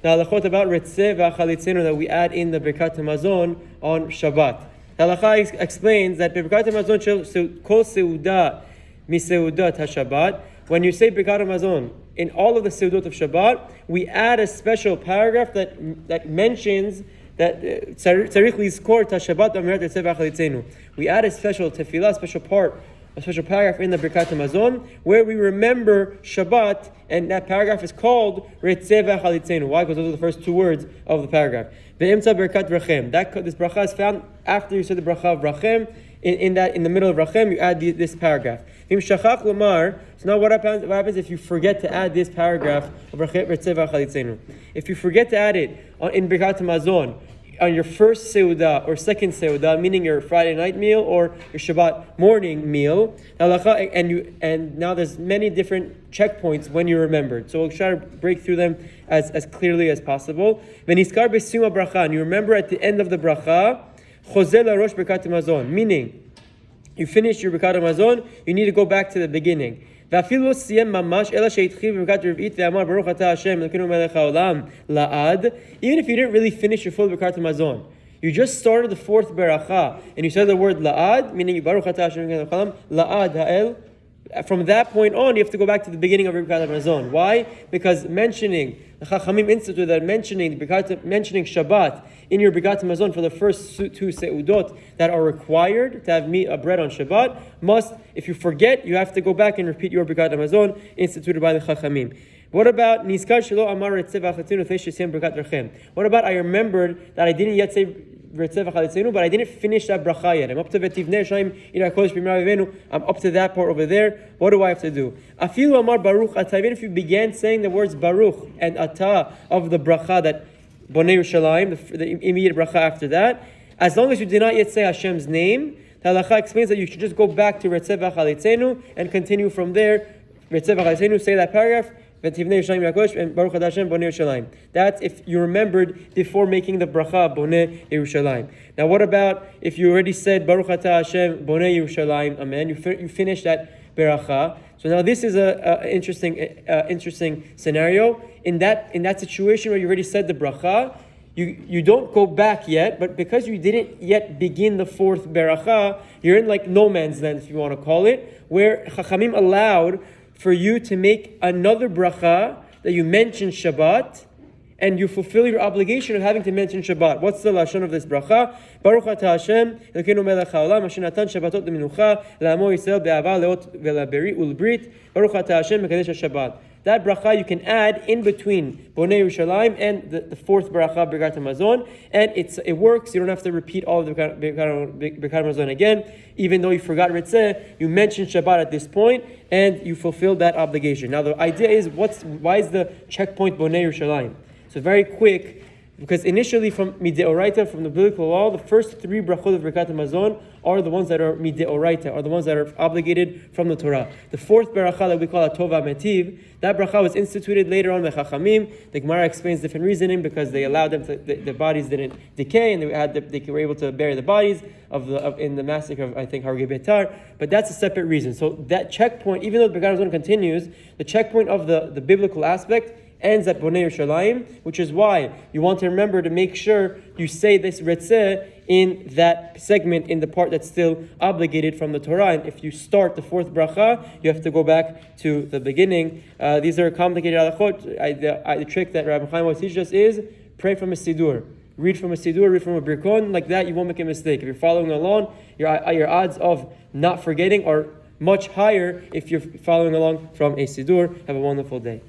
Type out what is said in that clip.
the halachot about ritzeh v'achalitzenu that we add in the Birkat Hamazon on Shabbat. Halacha explains that Birkat Hamazon kol seudah miseudat haShabbat. When you say Birkat Hamazon in all of the seudot of Shabbat, we add a special paragraph that mentions that tzarich lizkor taShabbat b'amirat ritzeh v'achalitzenu. We add a special tefillah, a special paragraph in the Birkat Hamazon where we remember Shabbat, and that paragraph is called ritzeh v'achalitzenu. Why? Because those are the first two words of the paragraph. Ve'imtza Birkat Rachem. This bracha is found after you say the bracha of Rachem. In the middle of Rachem, you add this paragraph. So now what happens if you forget to add this paragraph of ritzeh v'achalitzenu? If you forget to add it in Birkat Hamazon on your first seudah or second seudah, meaning your Friday night meal or your Shabbat morning meal, and now there's many different checkpoints when you remembered. So we'll try to break through them as clearly as possible. V'niskar b'siyum bracha, and you remember at the end of the bracha, chozer larosh Birkat Hamazon, meaning you finish your Birkat Hamazon, you need to go back to the beginning. Even if you didn't really finish your full Birkat Hamazon, you just started the fourth beracha and you said the word la'ad, meaning Baruch atah Hashem la'ad ha'el. From that point on, you have to go back to the beginning of Birkat Hamazon. Why? Because the Chachamim instituted that mentioning Shabbat in your Birkat Hamazon for the first two seudot that are required to have bread on Shabbat if you forget, you have to go back and repeat your Birkat Hamazon instituted by the Chachamim. What about Niskar Shelo Amar Ritzeh v'Achalitzenu Fesh Yisem Birkat Rachem? What about I remembered that I didn't yet say Ritzeh v'Achalitzenu, but I didn't finish that bracha yet. I'm up to V'tivnei Shayim Ira Kodesh B'Mirav Yivenu. I'm up to that part over there. What do I have to do? Afilu Amar Baruch Atah. Even if you began saying the words Baruch and Atah of the bracha that Bonei Yerushalayim, the immediate bracha after that, as long as you did not yet say Hashem's name, the halacha explains that you should just go back to Ritzeh v'Achalitzenu and continue from there. Ritzeh v'Achalitzenu, say that paragraph. And Baruch Hashem Bonei Yerushalayim. That's if you remembered before making the bracha Bonei Yerushalayim. Now, what about if you already said Baruch Atah Hashem Bonei Yerushalayim? Amen. You finished that beracha. So now this is a interesting scenario. In that situation where you already said the bracha, you don't go back yet, but because you didn't yet begin the fourth beracha, you're in like no man's land, if you want to call it, where Chachamim allowed for you to make another bracha that you mention Shabbat, and you fulfill your obligation of having to mention Shabbat. What's the lashon of this bracha? Baruch atah Hashem, Elokeinu melech haolam, asher natan Shabbatot leminucha, le'amo Yisrael be'ava leot ve'laberi ulbrit. Baruch atah Hashem, mekadesh Shabbat. That bracha you can add in between Bonei Yerushalayim and the fourth bracha Birkat Hamazon, and it works. You don't have to repeat all of the Birkat Hamazon again. Even though you forgot Ritzeh, you mentioned Shabbat at this point, and you fulfilled that obligation. Now the idea is, why is the checkpoint Bonei Yerushalayim? So very quick, because initially from Mideoraita, from the biblical law, the first three brachot of Birkat Hamazon are the ones that are Mideoraita, are the ones that are obligated from the Torah. The fourth bracha that we call a Tova Metiv, that bracha was instituted later on by Chachamim. The Gemara explains different reasoning because they allowed them to, the bodies didn't decay, and they were able to bury the bodies in the massacre of, I think, Hargei Beitar. But that's a separate reason. So that checkpoint, even though the Birkat Hamazon continues, the checkpoint of the biblical aspect ends at Bonei Yerushalayim, which is why you want to remember to make sure you say this Ritzeh in that segment, in the part that's still obligated from the Torah. And if you start the fourth bracha, you have to go back to the beginning. These are complicated halachot. The trick that Rabbi Chaim always teaches us is pray from a Siddur. Read from a Siddur, read from a Birkon. Like that, you won't make a mistake. If you're following along, your odds of not forgetting are much higher if you're following along from a Siddur. Have a wonderful day.